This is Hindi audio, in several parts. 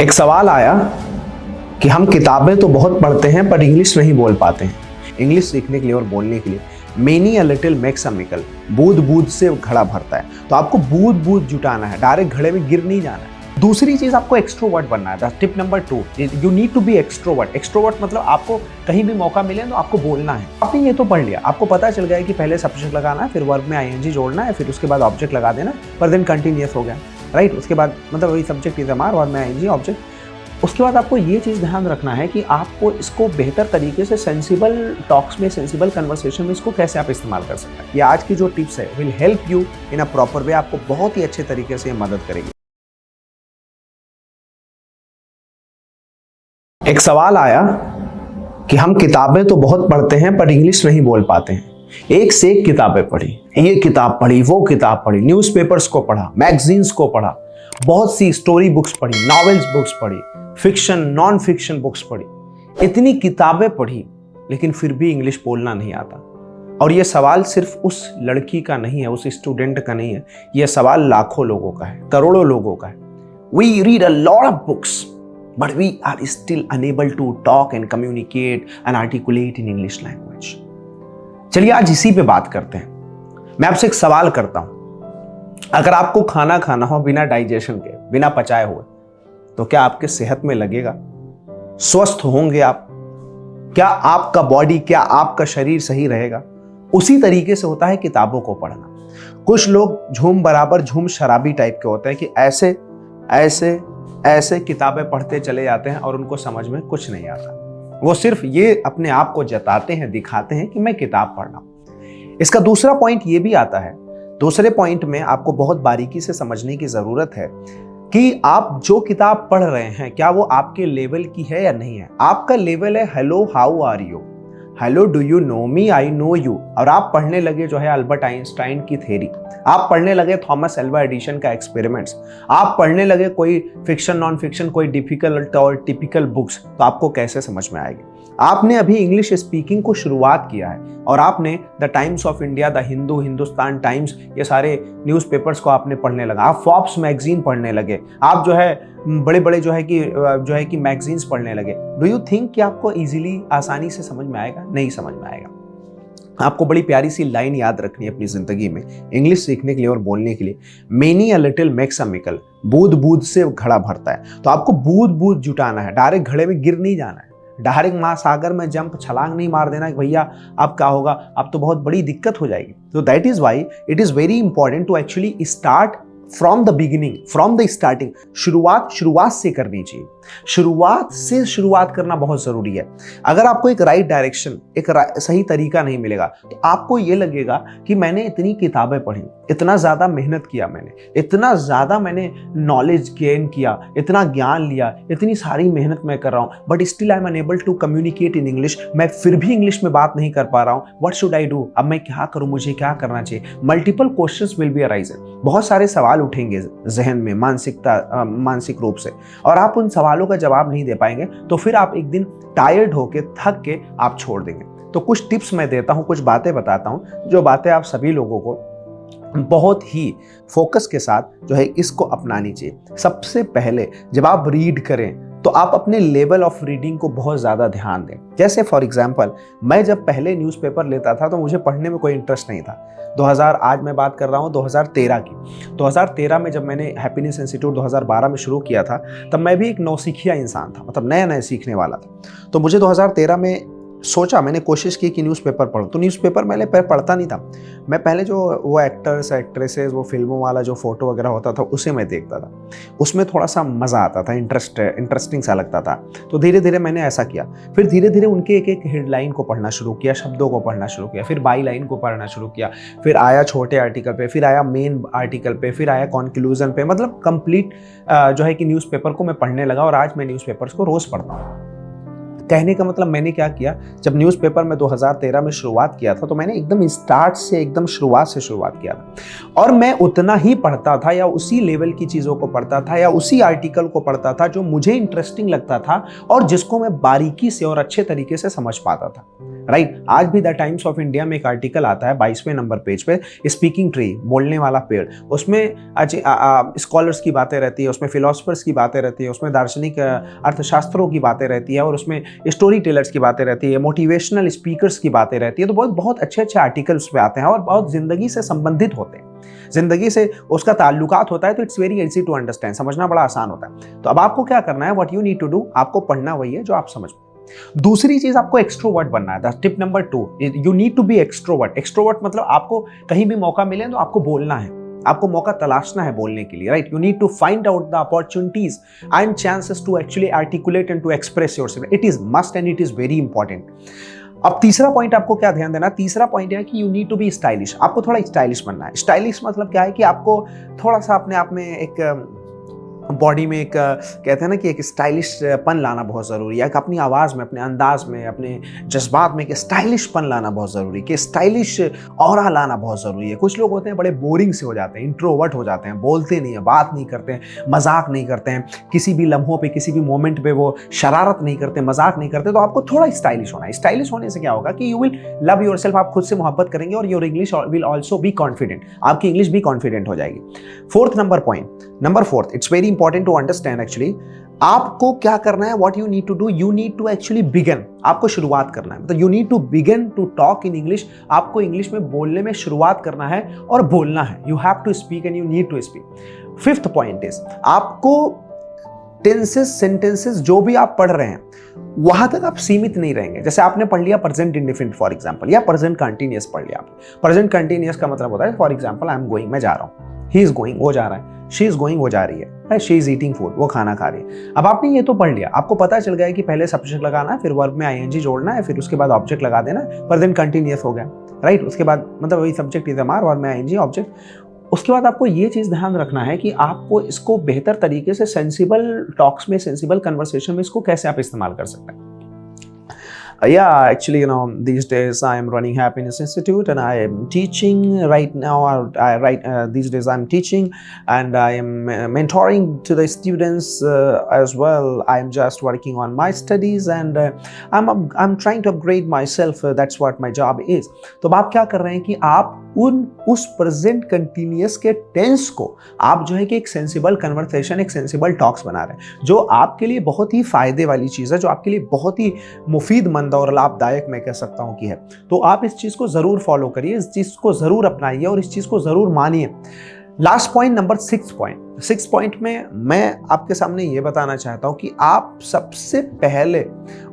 एक सवाल आया कि हम किताबें तो बहुत पढ़ते हैं पर इंग्लिश नहीं बोल पाते हैं। इंग्लिश सीखने के लिए और बोलने के लिए many a little makes a mickle, बूंद बूंद से घड़ा भरता है। तो आपको बूंद बूंद जुटाना है, डायरेक्ट घड़े में गिर नहीं जाना है। दूसरी चीज, आपको एक्सट्रोवर्ट बनना है। Tip number 2, you need to be extrovert. Extrovert मतलब आपको कहीं भी मौका मिले तो आपको बोलना है। आपने ये तो पढ़ लिया, आपको पता चल गया कि पहले सब्जेक्ट लगाना है, फिर वर्ब में आईएनजी जोड़ना है, फिर उसके बाद ऑब्जेक्ट लगा देना, पर देन कंटिन्यूअस हो गया, राइट। उसके बाद मतलब वही सब्जेक्ट इज एमआर, वर्ब में आईएनजी, ऑब्जेक्ट। उसके बाद आपको ये चीज़ ध्यान रखना है कि आपको इसको बेहतर तरीके से सेंसिबल टॉक्स में, सेंसिबल कन्वर्सेशन में इसको कैसे आप इस्तेमाल कर सकते हैं। ये आज की जो टिप्स है will help you in a proper way, आपको बहुत ही अच्छे तरीके से मदद करेगी। एक सवाल आया कि हम किताबें तो बहुत पढ़ते हैं पर इंग्लिश नहीं बोल पाते हैं। एक से एक किताबें पढ़ी, ये किताब पढ़ी, वो किताब पढ़ी, न्यूज़पेपर्स को पढ़ा, मैगजीन्स को पढ़ा, बहुत सी स्टोरी बुक्स पढ़ी, नॉवेल्स बुक्स पढ़ी, फिक्शन नॉन फिक्शन बुक्स पढ़ी, इतनी किताबें पढ़ी, लेकिन फिर भी इंग्लिश बोलना नहीं आता। और ये सवाल सिर्फ उस लड़की का नहीं है, उस स्टूडेंट का नहीं है, यह सवाल लाखों लोगों का है, करोड़ों लोगों का है। We read a lot of books but we are still unable to talk and communicate and articulate in English language. चलिए आज इसी पे बात करते हैं। मैं आपसे एक सवाल करता हूं, अगर आपको खाना खाना हो बिना डाइजेशन के, बिना पचाए हुए, तो क्या आपके सेहत में लगेगा? स्वस्थ होंगे आप? क्या आपका बॉडी, क्या आपका शरीर सही रहेगा? उसी तरीके से होता है किताबों को पढ़ना। कुछ लोग झूम बराबर झूम शराबी टाइप के होते हैं कि ऐसे ऐसे ऐसे किताबें पढ़ते चले जाते हैं और उनको समझ में कुछ नहीं आता। वो सिर्फ ये अपने आप को जताते हैं, दिखाते हैं कि मैं किताब पढ़ रहा हूं। इसका दूसरा पॉइंट ये भी आता है, दूसरे पॉइंट में आपको बहुत बारीकी से समझने की जरूरत है कि आप जो किताब पढ़ रहे हैं क्या वो आपके लेवल की है या नहीं है। आपका लेवल है hello how are you, hello do you know me, I know you. और आप पढ़ने लगे जो है अल्बर्ट आइंस्टाइन की थ्योरी, आप पढ़ने लगे थॉमस एल्वा एडिशन का एक्सपेरिमेंट्स, आप पढ़ने लगे कोई फिक्शन नॉन फिक्शन, कोई डिफिकल्ट और टिपिकल बुक्स, तो आपको कैसे समझ में आएगी। आपने अभी इंग्लिश स्पीकिंग को शुरुआत किया है और आपने the times of India, the Hindu, Hindustan times, ये सारे न्यूज़पेपर्स को आपने पढ़ने लगा, आप फॉर्ब्स मैगजीन पढ़ने लगे, आप जो है बड़े बड़े जो है कि मैगजीन्स पढ़ने लगे। डू यू थिंक कि आपको इजीली, आसानी से समझ में आएगा? नहीं समझ में आएगा। आपको बड़ी प्यारी सी लाइन याद रखनी है अपनी जिंदगी में इंग्लिश सीखने के लिए और बोलने के लिए, many a little makes a mickle, बूंद बूंद से घड़ा भरता है। तो आपको बूंद बूंद जुटाना है, डायरेक्ट घड़े में गिर नहीं जाना है, डायरेक्ट महासागर में जंप छलांग नहीं मार देना कि भैया अब क्या होगा, अब तो बहुत बड़ी दिक्कत हो जाएगी। तो that is why it is very important to actually start from the beginning, from the starting. शुरुआत से करनी चाहिए, शुरुआत करना बहुत जरूरी है। अगर आपको एक राइट डायरेक्शन, एक सही तरीका नहीं मिलेगा तो आपको ये लगेगा कि मैंने इतनी किताबें पढ़ी, इतना ज्यादा मेहनत किया मैंने, इतना ज्यादा मैंने नॉलेज गेन किया, इतना ज्ञान लिया, इतनी सारी मेहनत मैं कर रहा हूं, but still I am unable to communicate in English. मैं फिर भी इंग्लिश में बात नहीं कर पा रहा हूं। What should I do? अब मैं क्या करूं, मुझे क्या करना चाहिए? Multiple questions will be arise, बहुत सारे सवाल उठेंगे जहन में, मानसिक रूप से, और आप उन सवालों का जवाब नहीं दे पाएंगे तो फिर आप एक दिन टायर्ड होके, थक के आप छोड़ देंगे। तो कुछ टिप्स मैं देता हूं, कुछ बातें बताता हूं, जो बातें आप सभी लोगों को बहुत ही फोकस के साथ जो है इसको अपनानी चाहिए। सबसे पहले जब आप रीड करें तो आप अपने लेवल ऑफ रीडिंग को बहुत ज़्यादा ध्यान दें। जैसे फॉर एग्जांपल, मैं जब पहले न्यूज़पेपर लेता था तो मुझे पढ़ने में कोई इंटरेस्ट नहीं था। 2000, आज मैं बात कर रहा हूँ 2013 की। 2013 में जब मैंने हैप्पीनेस इंस्टीट्यूट 2012 में शुरू किया था, तब मैं भी एक नौसिखिया इंसान था, मतलब नया नया सीखने वाला था। तो मुझे 2013 में सोचा, मैंने कोशिश की कि न्यूज़पेपर पढूं। तो न्यूज़पेपर मैंने पढ़ता नहीं था, मैं पहले जो वो एक्टर्स एक्ट्रेसेस, वो फिल्मों वाला जो फोटो वगैरह होता था उसे मैं देखता था, उसमें थोड़ा सा मज़ा आता था, इंटरेस्टिंग सा लगता था। तो धीरे धीरे मैंने ऐसा किया। फिर धीरे धीरे उनके एक एक हेडलाइन को पढ़ना शुरू किया, शब्दों को पढ़ना शुरू किया, फिर बाई लाइन को पढ़ना शुरू किया, फिर आया छोटे आर्टिकल पे, फिर आया मेन आर्टिकल पे, फिर आया कॉन्क्लूजन पे। मतलब कंप्लीट जो है कि न्यूज़पेपर को मैं पढ़ने लगा और आज मैं न्यूज़पेपर्स को रोज़ पढ़ता हूँ। कहने का मतलब मैंने क्या किया, जब न्यूज़पेपर में 2013 में शुरुआत किया था तो मैंने एकदम स्टार्ट से, एकदम शुरुआत से शुरुआत किया था और मैं उतना ही पढ़ता था या उसी लेवल की चीज़ों को पढ़ता था या उसी आर्टिकल को पढ़ता था जो मुझे इंटरेस्टिंग लगता था और जिसको मैं बारीकी से और अच्छे तरीके से समझ पाता था। राइट, आज भी द टाइम्स ऑफ इंडिया में एक आर्टिकल आता है 22वें नंबर पेज पे, स्पीकिंग ट्री, बोलने वाला पेड़। उसमें स्कॉलर्स की बातें रहती है, उसमें फिलोसफर्स की बातें रहती है, उसमें दार्शनिक अर्थशास्त्रों की बातें रहती है और उसमें स्टोरी टेलर्स की बातें रहती है, मोटिवेशनल स्पीकर्स की बातें रहती है। तो बहुत बहुत अच्छे अच्छे आर्टिकल्स पे आते हैं और बहुत जिंदगी से संबंधित होते हैं, जिंदगी से उसका ताल्लुकात होता है। तो it's very easy to understand, समझना बड़ा आसान होता है। तो अब आपको क्या करना है, what you need to do, आपको पढ़ना वही है जो आप समझ। दूसरी चीज, आपको एक्सट्रोवर्ट बनना है। Tip number 2, you need to be extrovert. Extrovert मतलब आपको कहीं भी मौका मिले तो आपको बोलना है, आपको मौका तलाशना है बोलने के लिए। Right, you need to find out the opportunities and chances to actually articulate and to express yourself. It is must and it is very important. अब तीसरा पॉइंट आपको क्या ध्यान देना, तीसरा पॉइंट है कि you need to be stylish. आपको थोड़ा स्टाइलिश बनना है। स्टाइलिश मतलब क्या है कि आपको थोड़ा सा अपने आप में एक बॉडी में एक कहते हैं ना कि एक स्टाइलिश पन लाना बहुत ज़रूरी है। अपनी आवाज़ में, अपने अंदाज में, अपने जज्बात में एक स्टाइलिश पन लाना बहुत ज़रूरी है, कि स्टाइलिश ऑरा लाना बहुत ज़रूरी है। कुछ लोग होते हैं बड़े बोरिंग से हो जाते हैं, इंट्रोवर्ट हो जाते हैं, बोलते नहीं है, बात नहीं करते हैं, मजाक नहीं करते हैं, किसी भी लम्हों पे, किसी भी मोमेंट पे वो शरारत नहीं करते, मजाक नहीं करते। तो आपको थोड़ा स्टाइलिश होना है। स्टाइलिश होने से क्या होगा कि यू विल लव योरसेल्फ, आप खुद से मोहब्बत करेंगे और your English will also be confident, आपकी इंग्लिश भी कॉन्फिडेंट हो जाएगी। Fourth number point, number 4, it's very important to understand actually. आपको क्या करना है, what you need to do, you need to actually begin. आपको शुरुआत करना है, मतलब you need to begin to talk in English. आपको इंग्लिश में बोलने में शुरुआत करना है और बोलना है। You have to speak and you need to speak. Fifth point is, आपको टेंसेस, सेंटेंसेस जो भी आप पढ़ रहे हैं वहां तक आप सीमित नहीं रहेंगे। जैसे आपने पढ़ लिया प्रेजेंट इंडेफिनिट फॉर एग्जांपल, या प्रेजेंट कंटीन्यूअस पढ़ लिया आपने। प्रेजेंट कंटीन्यूअस का मतलब होता है for example I am going, मैं जा रहा हूं, ही इज गोइंग, वो जा रहा है, शी इज गोइंग, वो जा रही है, शी इज ईटिंग फूड, वो खाना खा रही है। अब आपने ये तो पढ़ लिया, आपको पता चल गया कि पहले सब्जेक्ट लगाना है, फिर वर्ब में आईएनजी जोड़ना है, फिर उसके बाद ऑब्जेक्ट लगा देना, प्रेजेंट कंटीन्यूअस हो गया। राइट, उसके बाद मतलब वही subject is am are, verb में आईएनजी, ऑब्जेक्ट। उसके बाद आपको ये चीज़ ध्यान रखना है कि आपको इसको बेहतर तरीके से सेंसिबल टॉक्स में, सेंसिबल कन्वर्सेशन में इसको कैसे आप इस्तेमाल कर सकते हैं। Yeah, actually, these days I am running Happiness Institute and I am teaching right now. These days I'm teaching and I am mentoring to the students as well. I am just working on my studies and I'm trying to upgrade myself. That's what my job is. तो आप क्या कर रहे हैं कि आप उस प्रेजेंट कंटिन्यूअस के टेंस को आप जो है कि एक सेंसिबल कन्वर्सेशन, एक सेंसिबल टॉक्स बना रहे हैं, जो आपके लिए बहुत ही फायदे वाली चीज़ है, जो आपके लिए बहुत ही मुफीदमंद और लाभदायक मैं कह सकता हूं कि है। तो आप इस चीज़ को ज़रूर फॉलो करिए, इस चीज़ को ज़रूर अपनाइए और इस चीज़ को ज़रूर मानिए। लास्ट पॉइंट, नंबर 6 पॉइंट में मैं आपके सामने ये बताना चाहता हूं कि आप सबसे पहले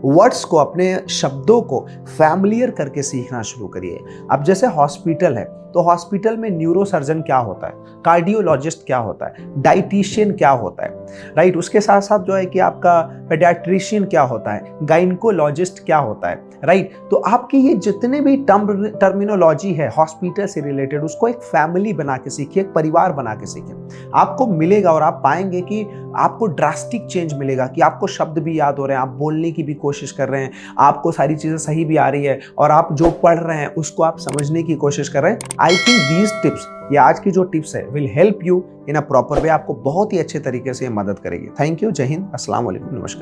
वर्ड्स को, अपने शब्दों को फैमिलियर करके सीखना शुरू करिए। अब जैसे हॉस्पिटल है तो हॉस्पिटल में न्यूरोसर्जन क्या होता है, कार्डियोलॉजिस्ट क्या होता है, डाइटिशियन क्या होता है, राइट। उसके साथ साथ जो है कि आपका पेडियाट्रिशियन क्या होता है, गाइनकोलॉजिस्ट क्या होता है, राइट। तो आपकी ये जितने भी टर्मिनोलॉजी है हॉस्पिटल से रिलेटेड, उसको एक फैमिली बना के सीखिए, एक परिवार बना के सीखिए। आपको मिलेगा और आप पाएंगे कि आपको ड्रास्टिक चेंज मिलेगा, कि आपको शब्द भी याद हो रहे हैं, आप बोलने की भी कोशिश कर रहे हैं, आपको सारी चीज़ें सही भी आ रही है और आप जो पढ़ रहे हैं उसको आप समझने की कोशिश कर रहे हैं। आई थिंक दीज टिप्स, ये आज की जो टिप्स है, will help you in a proper way, आपको बहुत ही अच्छे तरीके से मदद करेगी। थैंक यू, जय हिंद, अस्सलाम वालेकुम, नमस्कार।